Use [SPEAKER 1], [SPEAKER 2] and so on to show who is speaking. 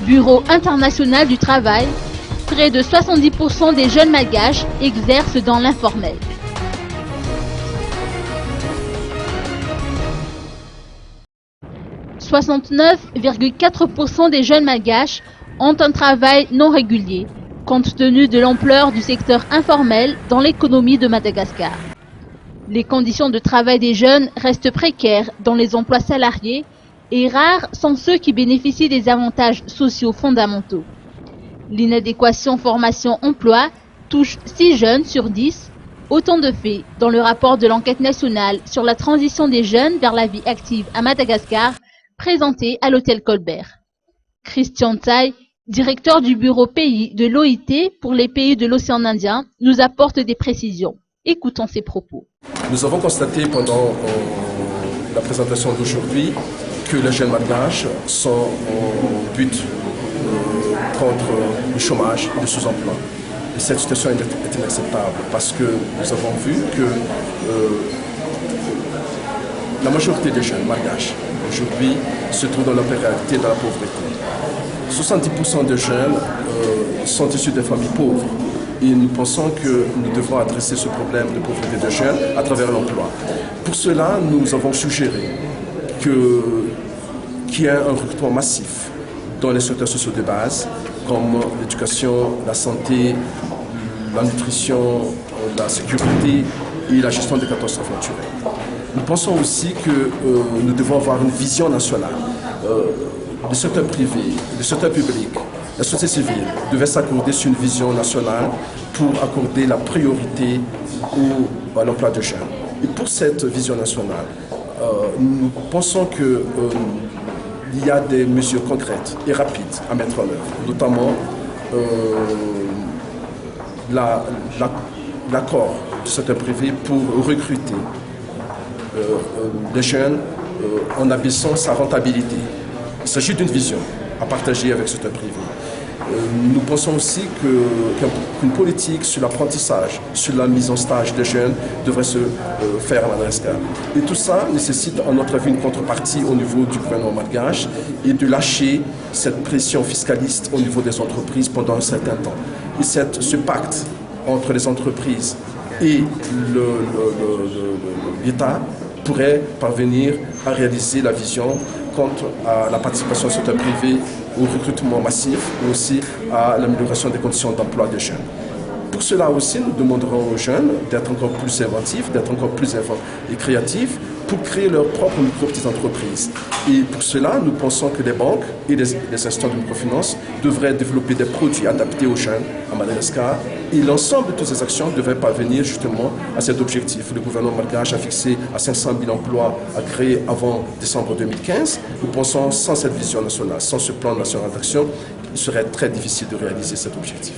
[SPEAKER 1] Bureau international du travail, près de 70% des jeunes malgaches exercent dans l'informel. « 69,4% des jeunes malgaches ont un travail non régulier, compte tenu de l'ampleur du secteur informel dans l'économie de Madagascar. Les conditions de travail des jeunes restent précaires dans les emplois salariés et rares sont ceux qui bénéficient des avantages sociaux fondamentaux. L'inadéquation formation-emploi touche 6 jeunes sur 10, autant de faits dans le rapport de l'enquête nationale sur la transition des jeunes vers la vie active à Madagascar, présenté à l'hôtel Colbert. Christian Tsai, directeur du bureau pays de l'OIT pour les pays de l'océan Indien, nous apporte des précisions. Écoutons ses propos.
[SPEAKER 2] Nous avons constaté pendant la présentation d'aujourd'hui que les jeunes malgaches sont en but contre le chômage et le sous-emploi. Et cette situation est inacceptable parce que nous avons vu que la majorité des jeunes malgaches aujourd'hui se trouvent dans la précarité, dans la pauvreté. 70% des jeunes sont issus des familles pauvres. Et nous pensons que nous devons adresser ce problème de pauvreté des jeunes à travers l'emploi. Pour cela, nous avons suggéré qu'il y ait un recrutement massif dans les secteurs sociaux de base, comme l'éducation, la santé, la nutrition, la sécurité et la gestion des catastrophes naturelles. Nous pensons aussi que nous devons avoir une vision nationale. Le secteur privé, le secteur public, la société civile devait s'accorder sur une vision nationale pour accorder la priorité à l'emploi de jeunes. Et pour cette vision nationale, nous pensons qu'il y a des mesures concrètes et rapides à mettre en œuvre, notamment l'accord du secteur privé pour recruter les jeunes en abaissant sa rentabilité. Il s'agit d'une vision à partager avec le secteur privé. Nous pensons aussi qu'une politique sur l'apprentissage, sur la mise en stage des jeunes devrait se faire à Madagascar. Et tout ça nécessite, à notre avis, une contrepartie au niveau du gouvernement malgache et de lâcher cette pression fiscaliste au niveau des entreprises pendant un certain temps. Et ce pacte entre les entreprises et l'État pourrait parvenir à réaliser la vision quant à la participation du secteur privé au recrutement massif, mais aussi à l'amélioration des conditions d'emploi des jeunes. Pour cela aussi, nous demanderons aux jeunes d'être encore plus inventifs, d'être encore plus créatifs pour créer leurs propres micro-petites entreprises. Et pour cela, nous pensons que les banques et les institutions de microfinance devraient développer des produits adaptés aux jeunes à Madagascar. Et l'ensemble de toutes ces actions devraient parvenir justement à cet objectif. Le gouvernement malgache a fixé à 500 000 emplois à créer avant décembre 2015. Nous pensons sans cette vision nationale, sans ce plan national d'action, il serait très difficile de réaliser cet objectif.